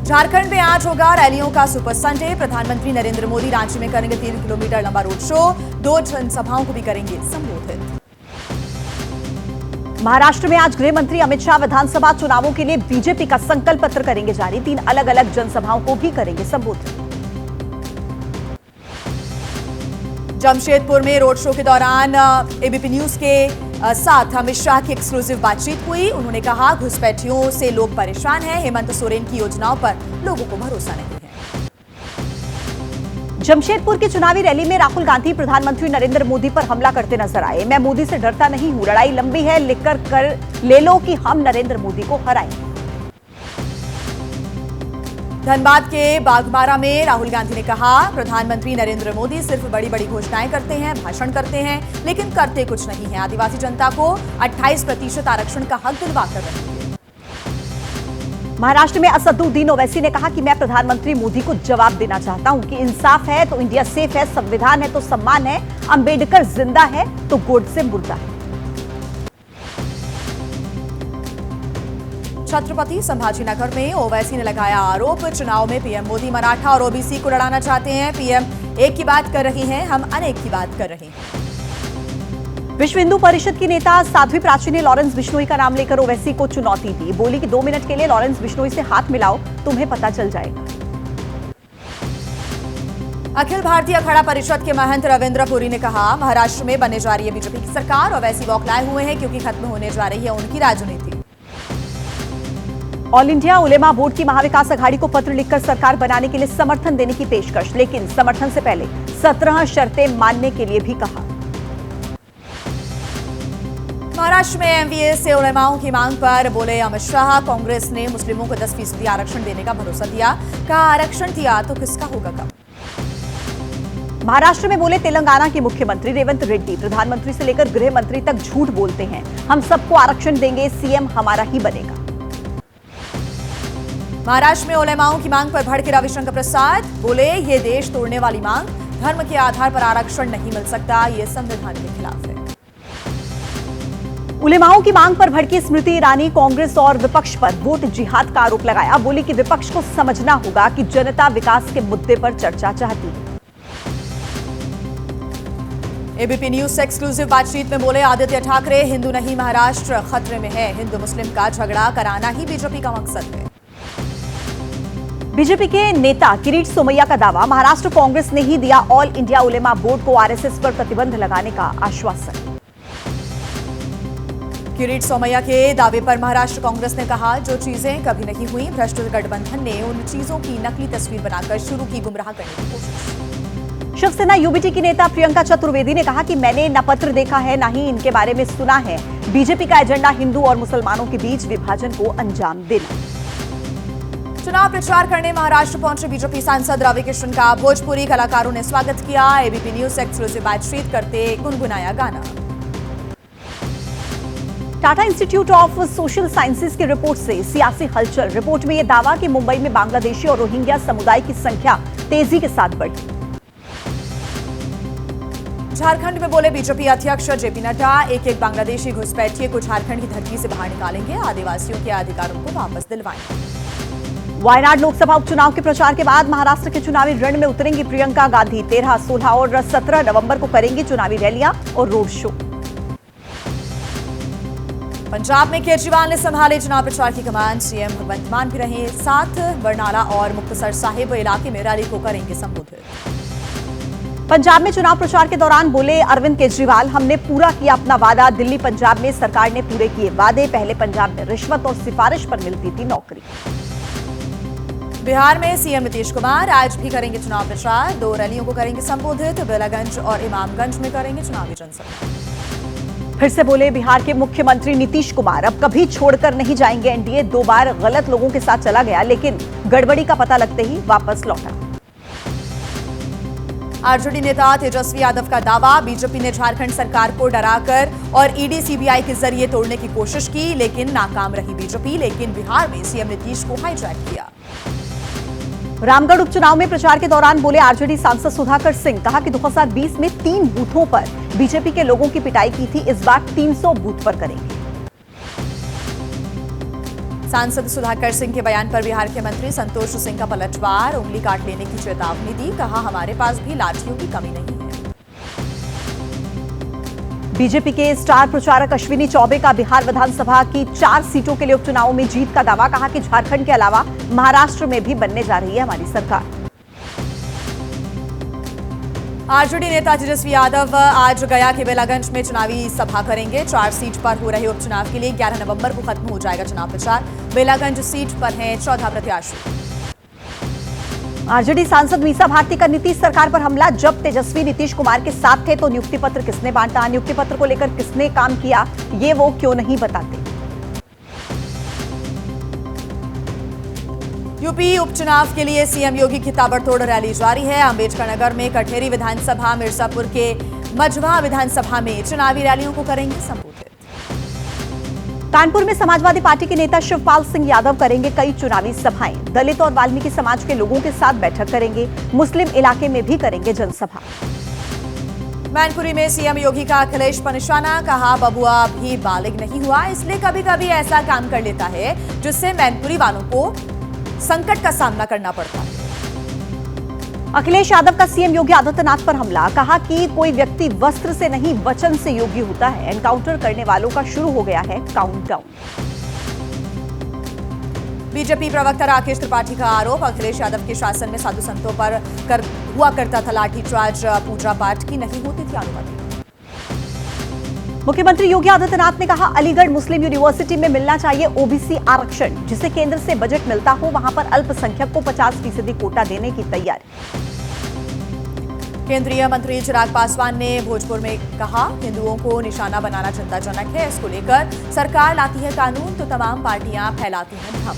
झारखंड में आज होगा रैलियों का सुपर संडे। प्रधानमंत्री नरेंद्र मोदी रांची में करेंगे 3 किलोमीटर लंबा रोड शो। 2 जनसभाओं को भी करेंगे संबोधित। महाराष्ट्र में आज गृह मंत्री अमित शाह विधानसभा चुनावों के लिए बीजेपी का संकल्प पत्र करेंगे जारी। 3 अलग अलग जनसभाओं को भी करेंगे संबोधित। जमशेदपुर में रोड शो के दौरान एबीपी न्यूज के साथ अमित शाह की एक्सक्लूसिव बातचीत हुई। उन्होंने कहा, घुसपैठियों से लोग परेशान हैं। हेमंत सोरेन की योजनाओं पर लोगों को भरोसा नहीं है। जमशेदपुर की चुनावी रैली में राहुल गांधी प्रधानमंत्री नरेंद्र मोदी पर हमला करते नजर आए। मैं मोदी से डरता नहीं हूं, लड़ाई लंबी है, लिखकर कर ले लो कि हम नरेंद्र मोदी को हराएंगे। धनबाद के बाघमारा में राहुल गांधी ने कहा, प्रधानमंत्री नरेंद्र मोदी सिर्फ बड़ी बड़ी घोषणाएं करते हैं, भाषण करते हैं, लेकिन करते कुछ नहीं है। आदिवासी जनता को 28% आरक्षण का हक दिलवा कर रहे हैं। महाराष्ट्र में असदुद्दीन ओवैसी ने कहा कि मैं प्रधानमंत्री मोदी को जवाब देना चाहता हूं कि इंसाफ है तो इंडिया सेफ है, संविधान है तो सम्मान है, अंबेडकर जिंदा है तो गोडसे मुर्दा है। छत्रपति संभाजीनगर में ओवैसी ने लगाया आरोप, चुनाव में पीएम मोदी मराठा और ओबीसी को लड़ाना चाहते हैं। पीएम एक की बात कर रही हैं, हम अनेक की बात कर रहे हैं। विश्व हिंदू परिषद की नेता साध्वी प्राची ने लॉरेंस बिश्नोई का नाम लेकर ओवैसी को चुनौती दी। बोली कि 2 मिनट के लिए लॉरेंस बिश्नोई से हाथ मिलाओ, तुम्हें पता चल जाएगा। अखिल भारतीय अखाड़ा परिषद के महंत रविंद्र पुरी ने कहा, महाराष्ट्र में बनने जा रही है बीजेपी की सरकार। ओवैसी बौखलाए हुए हैं क्योंकि खत्म होने जा रही है उनकी राजनीति। ऑल इंडिया उलेमा बोर्ड की महाविकास अघाड़ी को पत्र लिखकर सरकार बनाने के लिए समर्थन देने की पेशकश, लेकिन समर्थन से पहले 17 शर्तें मानने के लिए भी कहा। महाराष्ट्र में एमवीए से उलेमाओं की मांग पर बोले अमित शाह, कांग्रेस ने मुस्लिमों को 10% आरक्षण देने का भरोसा दिया। कहा, आरक्षण दिया तो किसका होगा कम। महाराष्ट्र में बोले तेलंगाना के मुख्यमंत्री रेवंत रेड्डी, प्रधानमंत्री से लेकर गृह मंत्री तक झूठ बोलते हैं। हम सबको आरक्षण देंगे, सीएम हमारा ही बनेगा। महाराष्ट्र में उलेमाओं की मांग पर भड़के रविशंकर प्रसाद, बोले ये देश तोड़ने वाली मांग, धर्म के आधार पर आरक्षण नहीं मिल सकता, ये संविधान के खिलाफ है। उलेमाओं की मांग पर भड़की स्मृति ईरानी, कांग्रेस और विपक्ष पर वोट जिहाद का आरोप लगाया। बोली कि विपक्ष को समझना होगा कि जनता विकास के मुद्दे पर चर्चा चाहती है। एबीपी न्यूज से एक्सक्लूसिव बातचीत में बोले आदित्य ठाकरे, हिंदू नहीं महाराष्ट्र खतरे में है। हिंदू मुस्लिम का झगड़ा कराना ही बीजेपी का मकसद है। बीजेपी के नेता किरीट सोमैया का दावा, महाराष्ट्र कांग्रेस ने ही दिया ऑल इंडिया उलेमा बोर्ड को आरएसएस पर प्रतिबंध लगाने का आश्वासन। किरीट सोमैया के दावे पर महाराष्ट्र कांग्रेस ने कहा, जो चीजें कभी नहीं हुई, भ्रष्ट गठबंधन ने उन चीजों की नकली तस्वीर बनाकर शुरू की गुमराह करने की कोशिश। शिवसेना यूबीटी की नेता प्रियंका चतुर्वेदी ने कहा कि मैंने न पत्र देखा है न ही इनके बारे में सुना है। बीजेपी का एजेंडा हिंदू और मुसलमानों के बीच विभाजन को अंजाम देना। चुनाव प्रचार करने महाराष्ट्र पहुंचे बीजेपी सांसद रवि किशन का भोजपुरी कलाकारों ने स्वागत किया। एबीपी न्यूज से एक्सक्लूसिव बातचीत करते गुनगुनाया गाना। Tata institute of social sciences की रिपोर्ट से सियासी हलचल। रिपोर्ट में यह दावा कि मुंबई में बांग्लादेशी और रोहिंग्या समुदाय की संख्या तेजी के साथ बढ़ी। झारखंड में बोले बीजेपी अध्यक्ष जेपी नड्डा, एक बांग्लादेशी घुसपैठिए को झारखंड की धरती से बाहर निकालेंगे, आदिवासियों के अधिकारों को वापस दिलवाएंगे। वायनाड लोकसभा उपचुनाव के प्रचार के बाद महाराष्ट्र के चुनावी रण में उतरेंगी प्रियंका गांधी। 13, 16 और 17 नवंबर को करेंगी चुनावी रैलियां और रोड शो। पंजाब में केजरीवाल ने संभाले चुनाव प्रचार की कमान। सीएम भगवंत मान भी रहे साथ। बरनाला और मुक्तसर साहिब इलाके में रैली को करेंगे संबोधित। पंजाब में चुनाव प्रचार के दौरान बोले अरविंद केजरीवाल, हमने पूरा किया अपना वादा। दिल्ली पंजाब में सरकार ने पूरे किए वादे। पहले पंजाब में रिश्वत और सिफारिश पर मिलती थी नौकरी। बिहार में सीएम नीतीश कुमार आज भी करेंगे चुनाव प्रचार। 2 रैलियों को करेंगे संबोधित। बेलागंज और इमामगंज में करेंगे चुनावी जनसभा। फिर से बोले बिहार के मुख्यमंत्री नीतीश कुमार, अब कभी छोड़कर नहीं जाएंगे एनडीए। 2 बार गलत लोगों के साथ चला गया, लेकिन गड़बड़ी का पता लगते ही वापस लौटा। आरजेडी नेता तेजस्वी यादव का दावा, बीजेपी ने झारखंड सरकार को डराकर और ईडी सीबीआई के जरिए तोड़ने की कोशिश की, लेकिन नाकाम रही बीजेपी। लेकिन बिहार में सीएम नीतीश को हाईजैक किया। रामगढ़ उपचुनाव में प्रचार के दौरान बोले आरजेडी सांसद सुधाकर सिंह, कहा कि 2020 में 3 बूथों पर बीजेपी के लोगों की पिटाई की थी, इस बार 300 बूथ पर करेंगे। सांसद सुधाकर सिंह के बयान पर बिहार के मंत्री संतोष सिंह का पलटवार, उंगली काट लेने की चेतावनी दी, कहा हमारे पास भी लाठियों की कमी नहीं है। बीजेपी के स्टार प्रचारक अश्विनी चौबे का बिहार विधानसभा की 4 सीटों के लिए उपचुनाव में जीत का दावा, कहा कि झारखंड के अलावा महाराष्ट्र में भी बनने जा रही है हमारी सरकार। आरजेडी नेता तेजस्वी यादव आज गया के बेलागंज में चुनावी सभा करेंगे। 4 सीट पर हो रहे उपचुनाव के लिए 11 नवंबर को खत्म हो जाएगा चुनाव प्रचार। बेलागंज सीट पर हैं 14 प्रत्याशी। आरजेडी सांसद मीसा भारती का नीतीश सरकार पर हमला, जब तेजस्वी नीतीश कुमार के साथ थे तो नियुक्ति पत्र किसने बांटा, नियुक्ति पत्र को लेकर किसने काम किया, ये वो क्यों नहीं बताते। यूपी उपचुनाव के लिए सीएम योगी की ताबड़तोड़ रैली जारी है। अंबेडकर नगर में कठेरी विधानसभा, मिर्जापुर के मझवा विधानसभा में चुनावी रैलियों को करेंगे संबोधित। कानपुर में समाजवादी पार्टी के नेता शिवपाल सिंह यादव करेंगे कई चुनावी सभाएं, दलित और वाल्मीकि समाज के लोगों के साथ बैठक करेंगे, मुस्लिम इलाके में भी करेंगे जनसभा। मैनपुरी में सीएम योगी का अखिलेश पर निशाना, कहा बबुआ भी बालिग नहीं हुआ, इसलिए कभी कभी ऐसा काम कर लेता है जिससे मैनपुरी वालों को संकट का सामना करना पड़ता है। अखिलेश यादव का सीएम योगी आदित्यनाथ पर हमला, कहा कि कोई व्यक्ति वस्त्र से नहीं वचन से योगी होता है, एनकाउंटर करने वालों का शुरू हो गया है काउंटडाउन। बीजेपी प्रवक्ता राकेश त्रिपाठी का आरोप, अखिलेश यादव के शासन में साधु संतों पर हुआ करता था लाठीचार्ज, पूजा पाठ की नहीं होती थी अनुमति। मुख्यमंत्री योगी आदित्यनाथ ने कहा अलीगढ़ मुस्लिम यूनिवर्सिटी में मिलना चाहिए ओबीसी आरक्षण, जिसे केंद्र से बजट मिलता हो वहां पर अल्पसंख्यक को 50% कोटा देने की तैयारी। केंद्रीय मंत्री चिराग पासवान ने भोजपुर में कहा हिंदुओं को निशाना बनाना चिंताजनक है, इसको लेकर सरकार लाती है कानून तो तमाम पार्टियां फैलाती हैं भ्रम।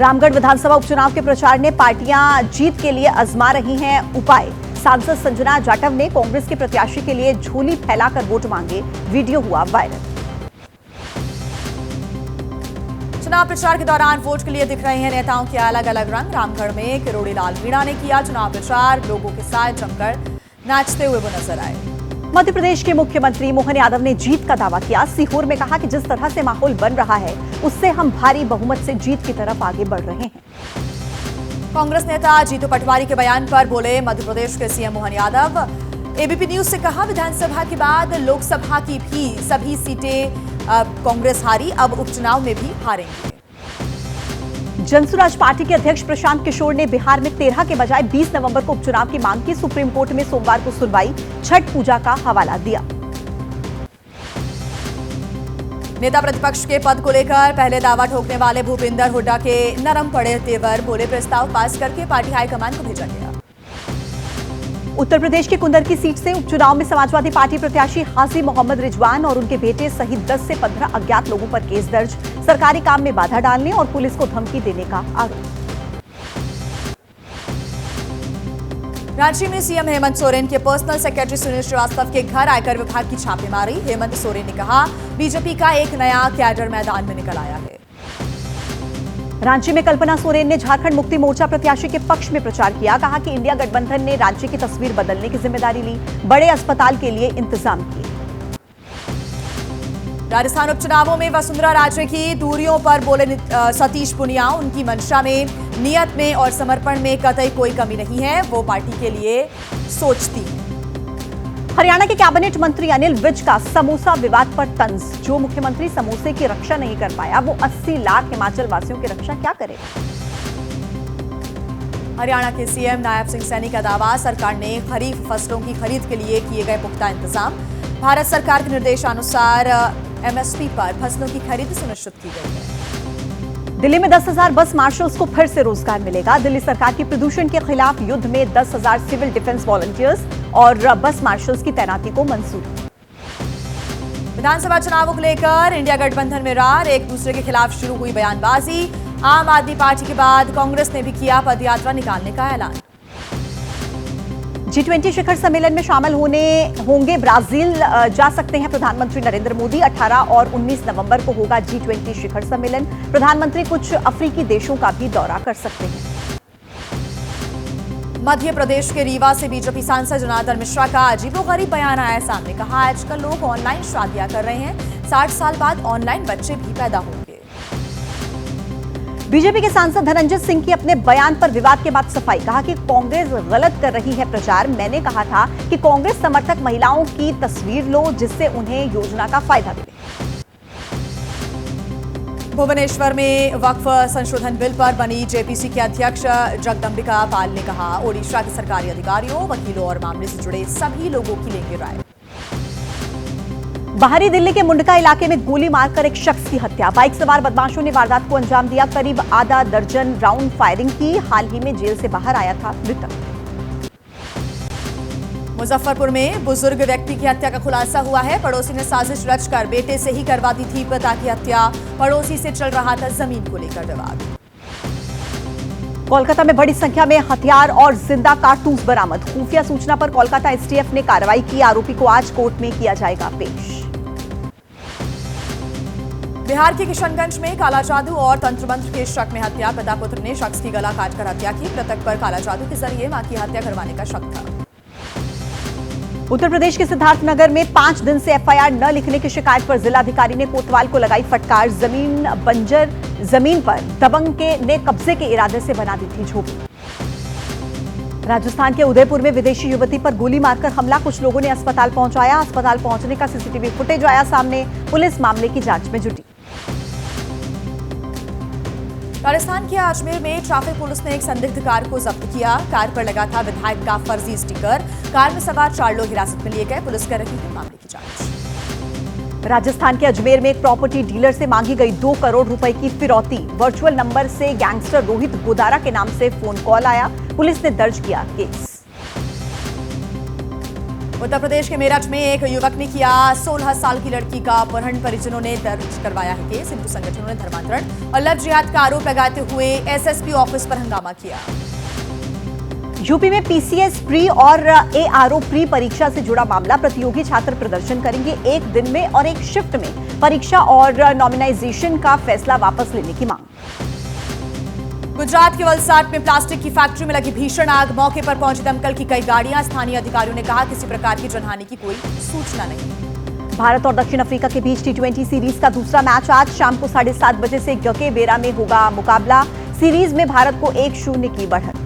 रामगढ़ विधानसभा उपचुनाव के प्रचार ने पार्टियां जीत के लिए आजमा रही हैं उपाय। सांसद संजना जाटव ने कांग्रेस के प्रत्याशी के लिए झोली फैलाकर वोट मांगे, वीडियो हुआ वायरल। चुनाव प्रचार के दौरान वोट के लिए दिख रहे हैं नेताओं के अलग अलग रंग। रामगढ़ में किरोड़ी लाल मीणा ने किया चुनाव प्रचार, लोगों के साथ जमकर नाचते हुए वो नजर आए। मध्य प्रदेश के मुख्यमंत्री मोहन यादव ने जीत का दावा किया। सीहोर में कहा कि जिस तरह से माहौल बन रहा है उससे हम भारी बहुमत से जीत की तरफ आगे बढ़ रहे हैं। कांग्रेस नेता जीतू पटवारी के बयान पर बोले मध्य प्रदेश के CM Mohan Yadav. ABP news से कहा विधानसभा के बाद लोकसभा की भी सभी सीटें कांग्रेस हारी, अब उपचुनाव में भी हारेंगे। जनसुराज पार्टी के अध्यक्ष प्रशांत किशोर ने बिहार में 13 के बजाय 20 नवंबर को उपचुनाव की मांग की। सुप्रीम कोर्ट में सोमवार को सुनवाई, छठ पूजा का हवाला दिया। नेता प्रतिपक्ष के पद को लेकर पहले दावा ठोकने वाले भूपिंदर हुड्डा के नरम पड़े तेवर, बोले प्रस्ताव पास करके पार्टी हाईकमान को भेजा गया। उत्तर प्रदेश की कुंदर की सीट से उपचुनाव में समाजवादी पार्टी प्रत्याशी हाजी मोहम्मद रिजवान और उनके बेटे सहित 10 से 15 अज्ञात लोगों पर केस दर्ज, सरकारी काम में बाधा डालने और पुलिस को धमकी देने का आरोप। रांची में सीएम हेमंत सोरेन के पर्सनल सेक्रेटरी सुनील श्रीवास्तव के घर आयकर विभाग की छापेमारी। हेमंत सोरेन ने कहा बीजेपी का एक नया कैडर मैदान में निकल आया है। रांची में कल्पना सोरेन ने झारखंड मुक्ति मोर्चा प्रत्याशी के पक्ष में प्रचार किया, कहा कि इंडिया गठबंधन ने राज्य की तस्वीर बदलने की जिम्मेदारी ली, बड़े अस्पताल के लिए इंतजाम किए। राजस्थान उपचुनावों में वसुंधरा राजे की दूरियों पर बोले सतीश पुनिया, उनकी मंशा में, नियत में और समर्पण में कतई कोई कमी नहीं है, वो पार्टी के लिए सोचती है। हरियाणा के कैबिनेट मंत्री अनिल विज का समोसा विवाद पर तंज, जो मुख्यमंत्री समोसे की रक्षा नहीं कर पाया वो 80 लाख हिमाचल वासियों की रक्षा क्या करेगा। हरियाणा के सीएम नायब सिंह सैनी का दावा, सरकार ने खरीफ फसलों की खरीद के लिए किए गए पुख्ता इंतजाम। भारत सरकार के निर्देशानुसार एमएसपी पर फसलों की खरीद सुनिश्चित की गई है। दिल्ली में 10,000 बस मार्शल्स को फिर से रोजगार मिलेगा। दिल्ली सरकार की प्रदूषण के खिलाफ युद्ध में 10,000 सिविल डिफेंस वॉलंटियर्स और बस मार्शल्स की तैनाती को मंजूरी। विधानसभा चुनावों को लेकर इंडिया गठबंधन में रार, एक दूसरे के खिलाफ शुरू हुई बयानबाजी। आम आदमी पार्टी के बाद कांग्रेस ने भी किया पदयात्रा निकालने का ऐलान। G20 शिखर सम्मेलन में शामिल होंगे ब्राजील जा सकते हैं प्रधानमंत्री नरेंद्र मोदी। 18 और 19 नवंबर को होगा G20 शिखर सम्मेलन। प्रधानमंत्री कुछ अफ्रीकी देशों का भी दौरा कर सकते हैं। मध्य प्रदेश के रीवा से बीजेपी सांसद जनार्दन मिश्रा का अजीबोगरीब बयान आया सामने, कहा आजकल लोग ऑनलाइन शादियां कर रहे हैं, 60 साल बाद ऑनलाइन बच्चे भी पैदा होंगे। बीजेपी के सांसद धनंजय सिंह की अपने बयान पर विवाद के बाद सफाई, कहा कि कांग्रेस गलत कर रही है प्रचार। मैंने कहा था कि कांग्रेस समर्थक महिलाओं की तस्वीर लो जिससे उन्हें योजना का फायदा मिले। भुवनेश्वर में वक्फ संशोधन बिल पर बनी जेपीसी के अध्यक्ष जगदंबिका पाल ने कहा, ओडिशा के सरकारी अधिकारियों, वकीलों और मामले से जुड़े सभी लोगों की लेंगे राय। बाहरी दिल्ली के मुंडका इलाके में गोली मारकर एक शख्स की हत्या, बाइक सवार बदमाशों ने वारदात को अंजाम दिया। करीब आधा दर्जन राउंड फायरिंग की। हाल ही में जेल से बाहर आया था मृतक। मुजफ्फरपुर में बुजुर्ग व्यक्ति की हत्या का खुलासा हुआ है। पड़ोसी ने साजिश रचकर बेटे से ही करवा दी थी पिता की हत्या। पड़ोसी से चल रहा था जमीन को लेकर विवाद। कोलकाता में बड़ी संख्या में हथियार और जिंदा कारतूस बरामद। खुफिया सूचना पर कोलकाता एसटीएफ ने कार्रवाई की। आरोपी को आज कोर्ट में किया जाएगा पेश। बिहार के किशनगंज में काला जादू और तंत्र मंत्र के शक में हत्या। पिता पुत्र ने शख्स की गला काटकर हत्या की। मृतक पर काला जादू के जरिए मां की हत्या करवाने का शक था। उत्तर प्रदेश के सिद्धार्थनगर में 5 दिन से एफआईआर न लिखने की शिकायत पर जिलाधिकारी ने कोतवाल को लगाई फटकार। जमीन बंजर जमीन पर दबंग ने कब्जे के इरादे से बना दी थी झोपड़ी। राजस्थान के उदयपुर में विदेशी युवती पर गोली मारकर हमला, कुछ लोगों ने अस्पताल पहुंचाया। अस्पताल पहुंचने का सीसीटीवी फुटेज आया सामने। पुलिस मामले की जांच में जुटी। राजस्थान के अजमेर में ट्रैफिक पुलिस ने एक संदिग्ध कार को जब्त किया। कार पर लगा था विधायक का फर्जी स्टिकर। कार में सवार 4 लोग हिरासत में लिए गए। पुलिस कर रही है मामले की जांच। राजस्थान के अजमेर में एक प्रॉपर्टी डीलर से मांगी गई 2 करोड़ रुपए की फिरौती। वर्चुअल नंबर से गैंगस्टर रोहित गोदारा के नाम से फोन कॉल आया। पुलिस ने दर्ज किया केस। उत्तर प्रदेश के मेरठ में एक युवक ने किया 16 साल की लड़की का अपहरण। परिजनों ने दर्ज करवाया है केस। हिंदू संगठनों ने धर्मांतरण और लव जिहाद का आरोप लगाते हुए एसएसपी ऑफिस पर हंगामा किया। यूपी में पीसीएस प्री और एआरओ प्री परीक्षा से जुड़ा मामला। प्रतियोगी छात्र प्रदर्शन करेंगे। एक दिन में और एक शिफ्ट में परीक्षा और नॉमिनाइजेशन का फैसला वापस लेने की मांग। गुजरात के वलसाड में प्लास्टिक की फैक्ट्री में लगी भीषण आग। मौके पर पहुंची दमकल की कई गाड़ियां। स्थानीय अधिकारियों ने कहा किसी प्रकार की जनहानि की कोई सूचना नहीं। भारत और दक्षिण अफ्रीका के बीच टी20 सीरीज का दूसरा मैच आज शाम को 7:30 बजे से गके बेरा में होगा मुकाबला। सीरीज में भारत को 1-0 की बढ़त।